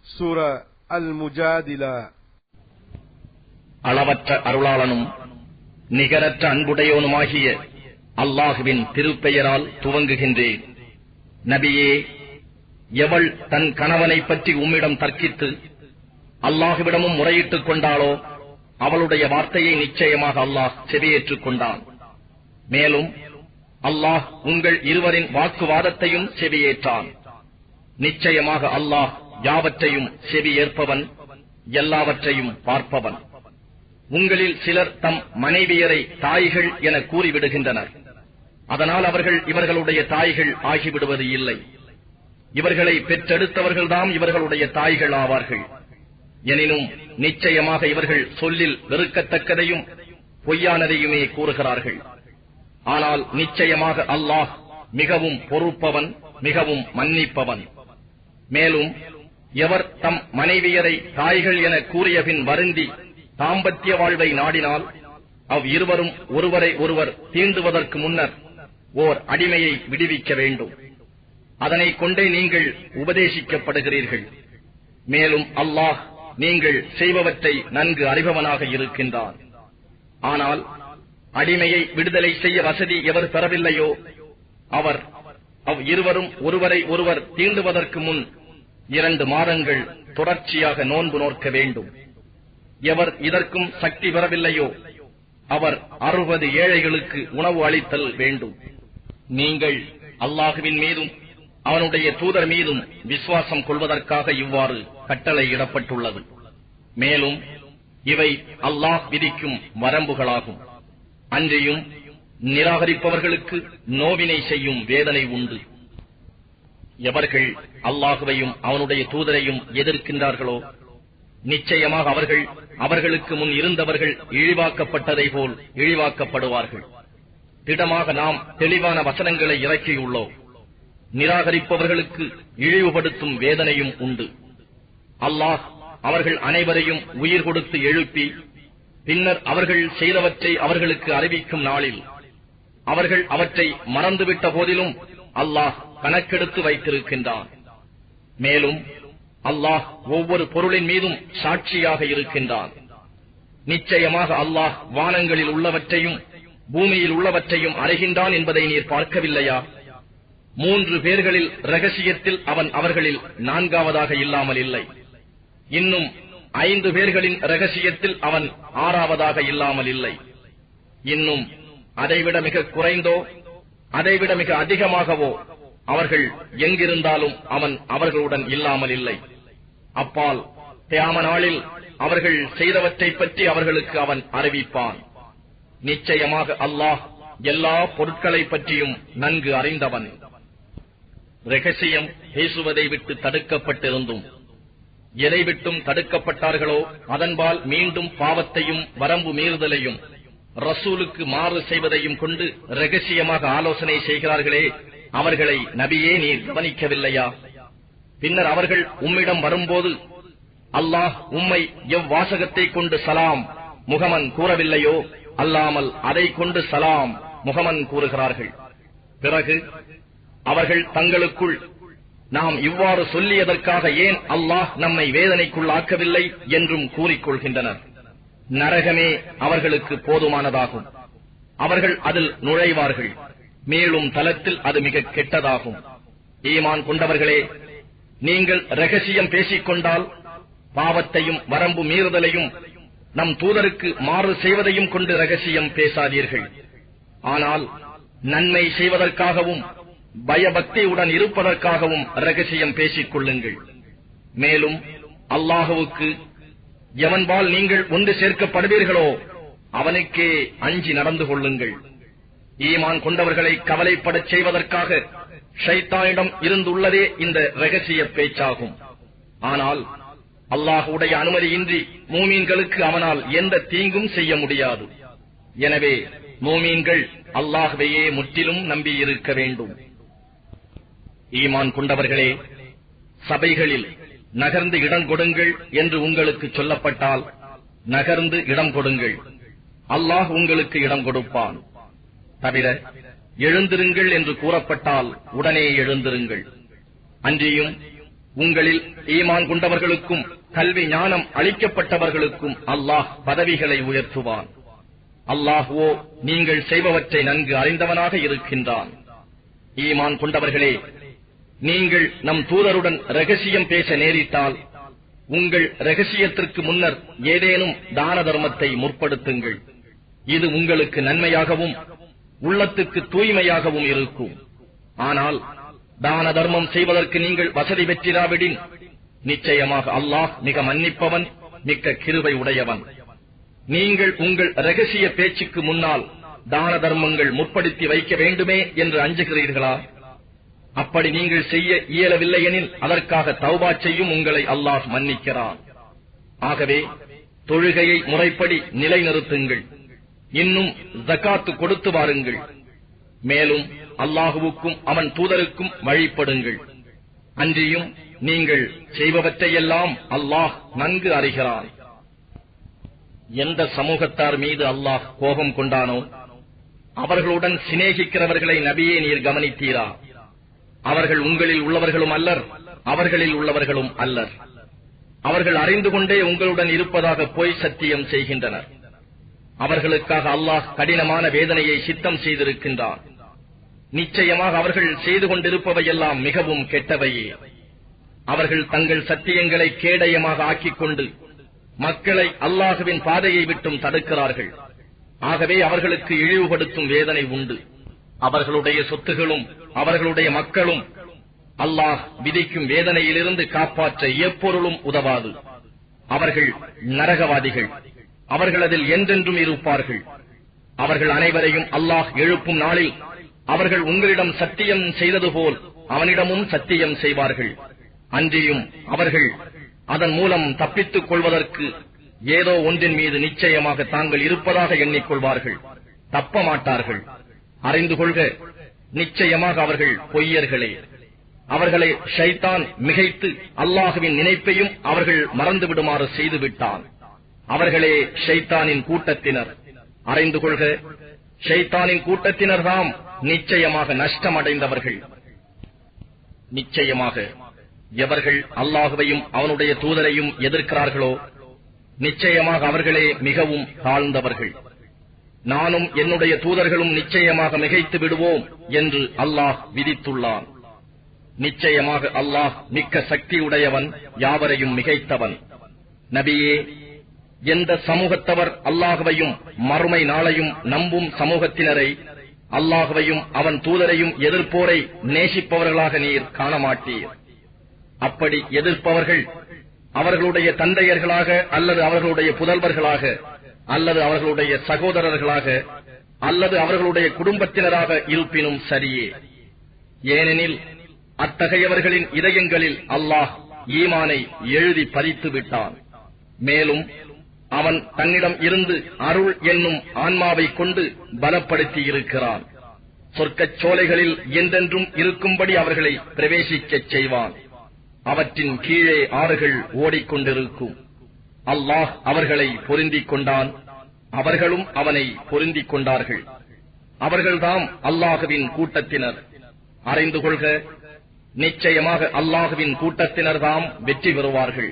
சூரா அல் முஜாதிலா. அளவற்ற அருளாளனும் நிகரற்ற அன்புடையோனுமாகிய அல்லாஹுவின் திருப்பெயரால் துவங்குகின்றேன். நபியே, எவள் தன் கணவனை பற்றி உம்மிடம் தர்க்கித்து அல்லாஹுவிடமும் முறையிட்டுக் கொண்டாளோ அவளுடைய வார்த்தையை நிச்சயமாக அல்லாஹ் செவியேற்றுக் கொண்டான். மேலும் அல்லாஹ் உங்கள் இருவரின் வாக்குவாதத்தையும் செவியேற்றான். நிச்சயமாக அல்லாஹ் யாவற்றையும் செவி ஏற்பவன், எல்லாவற்றையும் பார்ப்பவன். உங்களில் சிலர் தம் மனைவியரை தாய்கள் என கூறிவிடுகின்றனர். அதனால் அவர்கள் இவர்களுடைய தாய்கள் ஆகிவிடுவது இல்லை. இவர்களை பெற்றெடுத்தவர்கள்தாம் இவர்களுடைய தாய்கள் ஆவார்கள். எனினும் நிச்சயமாக இவர்கள் சொல்லில் வெறுக்கத்தக்கதையும் பொய்யானதையுமே கூறுகிறார்கள். ஆனால் நிச்சயமாக அல்லாஹ் மிகவும் பொறுப்பவன், மிகவும் மன்னிப்பவன். மேலும் எவர் தம் மனைவியரை தாய்கள் என கூறியபின் வருந்தி தாம்பத்திய வாழ்வை நாடினால் இருவரும் ஒருவரை ஒருவர் தீண்டுவதற்கு முன்னர் ஓர் அடிமையை விடுவிக்க வேண்டும். அதனை கொண்டே நீங்கள் உபதேசிக்கப்படுகிறீர்கள். மேலும் அல்லாஹ் நீங்கள் செய்பவற்றை நன்கு அறிபவனாக இருக்கின்றான். ஆனால் அடிமையை விடுதலை செய்ய வசதி எவர் பெறவில்லையோ அவர் இருவரும் ஒருவரை ஒருவர் தீண்டுவதற்கு முன் 2 மாதங்கள் தொடர்ச்சியாக நோன்பு நோக்க வேண்டும். எவர் இதற்கும் சக்தி பெறவில்லையோ அவர் 60 ஏழைகளுக்கு உணவு அளித்தல் வேண்டும். நீங்கள் அல்லாஹுவின் மீதும் அவனுடைய தூதர் மீதும் விசுவாசம் கொள்வதற்காக இவ்வாறு கட்டளையிடப்பட்டுள்ளது. மேலும் இவை அல்லாஹ் விதிக்கும் வரம்புகளாகும். அன்றியும் நிராகரிப்பவர்களுக்கு நோவினை செய்யும் வேதனை உண்டு. எவர்கள் அல்லாஹுவையும் அவனுடைய தூதரையும் எதிர்க்கின்றார்களோ நிச்சயமாக அவர்கள் அவர்களுக்கு முன் இருந்தவர்கள் இழிவாக்கப்பட்டதை போல் இழிவாக்கப்படுவார்கள். திடமாக நாம் தெளிவான வசனங்களை இறக்கியுள்ளோம். நிராகரிப்பவர்களுக்கு இழிவுபடுத்தும் வேதனையும் உண்டு. அல்லாஹ் அவர்கள் அனைவரையும் உயிர் கொடுத்து எழுப்பி பின்னர் அவர்கள் செய்தவற்றை அவர்களுக்கு அறிவிக்கும் நாளில் அவர்கள் அவற்றை மறந்துவிட்ட போதிலும் அல்லாஹ் கணக்கெடுத்து வைத்திருக்கின்றான். மேலும் அல்லாஹ் ஒவ்வொரு பொருளின் மீதும் சாட்சியாக இருக்கின்றான். நிச்சயமாக அல்லாஹ் வானங்களில் உள்ளவற்றையும் பூமியில் உள்ளவற்றையும் அறிகின்றான் என்பதை நீர் பார்க்கவில்லையா? 3 பேர்களில் ரகசியத்தில் அவன் அவர்களில் 4வதாக இல்லாமல் இல்லை. இன்னும் 5 பேர்களின் ரகசியத்தில் அவன் 6வதாக இல்லாமல் இல்லை. இன்னும் அதைவிட மிக குறைந்தோ அதைவிட மிக அதிகமாகவோ அவர்கள் எங்கிருந்தாலும் அவன் அவர்களுடன் இல்லாமல் இல்லை. அப்பால் கியாம நாளில் அவர்கள் செய்தவற்றை பற்றி அவர்களுக்கு அவன் அறிவிப்பான். நிச்சயமாக அல்லாஹ் எல்லா பொருட்களை பற்றியும் நன்கு அறிந்தவன். ரகசியம் பேசுவதை விட்டு தடுக்கப்பட்டிருந்தும் எதை விட்டும் தடுக்கப்பட்டார்களோ அதன்பால் மீண்டும் பாவத்தையும் வரம்பு மீறுதலையும் ரசூலுக்கு மாறு செய்வதையும் கொண்டு ரகசியமாக ஆலோசனை செய்கிறார்களே, அவர்களை நபியே நீர் கவனிக்கவில்லையா? பின்னர் அவர்கள் உம்மிடம் வரும்போது அல்லாஹ் உம்மை எவ்வாசகத்தை கொண்டு சலாம் முகமன் கூறவில்லையோ அல்லாமல் அதை கொண்டு சலாம் முகமன் கூறுகிறார்கள். பிறகு அவர்கள் தங்களுக்குள் நாம் இவ்வாறு சொல்லியதற்காக ஏன் அல்லாஹ் நம்மை வேதனைக்குள்ளாக்கவில்லை என்றும் கூறிக்கொள்கின்றனர். நரகமே அவர்களுக்கு போதுமானதாகும். அவர்கள் அதில் நுழைவார்கள். மேலும் தலத்தில் அது மிக கெட்டதாகும். ஈமான் கொண்டவர்களே, நீங்கள் ரகசியம் பேசிக்கொண்டால் பாவத்தையும் வரம்பு மீறுதலையும் நம் தூதருக்கு மாறு செய்வதையும் கொண்டு ரகசியம் பேசாதீர்கள். ஆனால் நன்மை செய்வதற்காகவும் பயபக்தியுடன் இருப்பதற்காகவும் ரகசியம் பேசிக் கொள்ளுங்கள். மேலும் அல்லாஹுவுக்கு எவன்பால் நீங்கள் ஒன்று சேர்க்கப்படுவீர்களோ அவனுக்கே அஞ்சி நடந்து கொள்ளுங்கள். ஈமான் கொண்டவர்களை கவலைப்படச் செய்வதற்காக ஷைத்தானிடம் இருந்துள்ளதே இந்த ரகசிய பேச்சாகும். ஆனால் அல்லாஹுடைய அனுமதியின்றி மூமீன்களுக்கு அவனால் எந்த தீங்கும் செய்ய முடியாது. எனவே மூமீன்கள் அல்லாஹ்வையே முற்றிலும் நம்பியிருக்க வேண்டும். ஈமான் கொண்டவர்களே, சபைகளில் நகர்ந்து இடம் கொடுங்கள் என்று உங்களுக்கு சொல்லப்பட்டால் நகர்ந்து இடம் கொடுங்கள். அல்லாஹ் உங்களுக்கு இடம் கொடுப்பான். தவிர எழுந்திருங்கள் என்று கூறப்பட்டால் உடனே எழுந்திருங்கள். அன்றியும் உங்களில் ஈமான் கொண்டவர்களுக்கும் கல்வி ஞானம் அளிக்கப்பட்டவர்களுக்கும் அல்லாஹ் பதவிகளை உயர்த்துவான். அல்லாஹ்வோ நீங்கள் செய்பவற்றை நன்கு அறிந்தவனாக இருக்கின்றான். ஈமான் கொண்டவர்களே, நீங்கள் நம் தூதருடன் ரகசியம் பேச நேரிட்டால் உங்கள் ரகசியத்திற்கு முன்னர் ஏதேனும் தான தர்மத்தை முற்படுத்துங்கள். இது உங்களுக்கு நன்மையாகவும் உள்ளத்துக்கு தூய்மையாகவும் இருக்கும். ஆனால் தான தர்மம் செய்வதற்கு நீங்கள் வசதி பெற்றிராவிடின் நிச்சயமாக அல்லாஹ் மிக மன்னிப்பவன், மிக்க கிருபை உடையவன். நீங்கள் உங்கள் ரகசிய பேச்சுக்கு முன்னால் தான தர்மங்கள் முற்படுத்தி வைக்க வேண்டுமே என்று அஞ்சுகிறீர்களா? அப்படி நீங்கள் செய்ய இயலவில்லை எனில் அதற்காக தௌபா செய்யும் உங்களை அல்லாஹ் மன்னிக்கிறான். ஆகவே தொழுகையை முறைப்படி நிலைநிறுத்துங்கள். இன்னும் ஜகாத்து கொடுத்து வாருங்கள். மேலும் அல்லாஹுவுக்கும் அவன் தூதருக்கும் வழிபடுங்கள். அன்றியும் நீங்கள் செய்பவற்றையெல்லாம் அல்லாஹ் நன்கு அறிகிறான். எந்த சமூகத்தார் மீது அல்லாஹ் கோபம் கொண்டானோ அவர்களுடன் சிநேகிக்கிறவர்களை நபியே நீர் கவனித்தீரா? அவர்கள் உங்களில் உள்ளவர்களும் அல்லர், அவர்களில் உள்ளவர்களும் அல்லர். அவர்கள் அறிந்து கொண்டே உங்களுடன் இருப்பதாக பொய் சத்தியம் செய்கின்றனர். அவர்களுக்காக அல்லாஹ் கடினமான வேதனையை சித்தம் செய்திருக்கின்றான். நிச்சயமாக அவர்கள் செய்து கொண்டிருப்பவையெல்லாம் மிகவும் கெட்டவையே. அவர்கள் தங்கள் சத்தியங்களை கேடயமாக ஆக்கிக் கொண்டு மக்களை அல்லாஹுவின் பாதையை விட்டும் தடுக்கிறார்கள். ஆகவே அவர்களுக்கு இழிவுபடுத்தும் வேதனை உண்டு. அவர்களுடைய சொத்துகளும் அவர்களுடைய மக்களும் அல்லாஹ் விதிக்கும் வேதனையிலிருந்து காப்பாற்ற எப்பொருளும் உதவாது. அவர்கள் நரகவாதிகள். அவர்கள் அதில் என்றென்றும் இருப்பார்கள். அவர்கள் அனைவரையும் அல்லாஹ் எழுப்பும் நாளில் அவர்கள் உங்களிடம் சத்தியம் செய்தது போல் அவனிடமும் சத்தியம் செய்வார்கள். அன்றியும் அவர்கள் அதன் மூலம் தப்பித்துக் கொள்வதற்கு ஏதோ ஒன்றின் மீது நிச்சயமாக தாங்கள் இருப்பதாக எண்ணிக்கொள்வார்கள். தப்ப மாட்டார்கள். அறிந்து கொள்க, நிச்சயமாக அவர்கள் பொய்யர்களே. அவர்களை ஷைத்தான் மிகைத்து அல்லாஹுவின் நினைப்பையும் அவர்கள் மறந்துவிடுமாறு செய்துவிட்டான். அவர்களே ஷைத்தானின் கூட்டத்தினர். அறிந்து கொள்க, ஷைத்தானின் கூட்டத்தினர்தாம் நிச்சயமாக நஷ்டமடைந்தவர்கள். நிச்சயமாக எவர்கள் அல்லாஹுவையும் அவனுடைய தூதரையும் எதிர்க்கிறார்களோ நிச்சயமாக அவர்களே மிகவும் தாழ்ந்தவர்கள். நானும் என்னுடைய தூதர்களும் நிச்சயமாக மிகைத்து விடுவோம் என்று அல்லாஹ் விதித்துள்ளான். நிச்சயமாக அல்லாஹ் மிக்க சக்தியுடையவன், யாவரையும் மிகைத்தவன். நபியே, எந்த சமூகத்தவர் அல்லாஹுவையும் மறுமை நாளையும் நம்பும் சமூகத்தினரை அல்லாஹுவையும் அவன் தூதரையும் எதிர்ப்போரை நேசிப்பவர்களாக நீர் காணமாட்டீர். அப்படி எதிர்ப்பவர்கள் அவர்களுடைய தந்தையர்களாக அல்லது அவர்களுடைய புதல்வர்களாக அல்லது அவர்களுடைய சகோதரர்களாக அல்லது அவர்களுடைய குடும்பத்தினராக இருப்பினும் சரியே. ஏனெனில் அத்தகையவர்களின் இதயங்களில் அல்லாஹ் ஈமானை எழுதி பறித்து விட்டான். மேலும் அவன் தன்னிடம் இருந்து அருள் என்னும் ஆன்மாவை கொண்டு பலப்படுத்தி இருக்கிறான். சொர்க்கச் சோலைகளில் என்றென்றும் இருக்கும்படி அவர்களை பிரவேசிக்கச் செய்வான். அவற்றின் கீழே ஆறுகள் ஓடிக்கொண்டிருக்கும். அல்லாஹ் அவர்களை பொருந்திக் கொண்டான். அவர்களும் அவனை பொருந்திக் கொண்டார்கள். அவர்கள்தாம் அல்லாஹுவின் கூட்டத்தினர். அறிந்து கொள்க, நிச்சயமாக அல்லாஹுவின் கூட்டத்தினர்தாம் வெற்றி பெறுவார்கள்.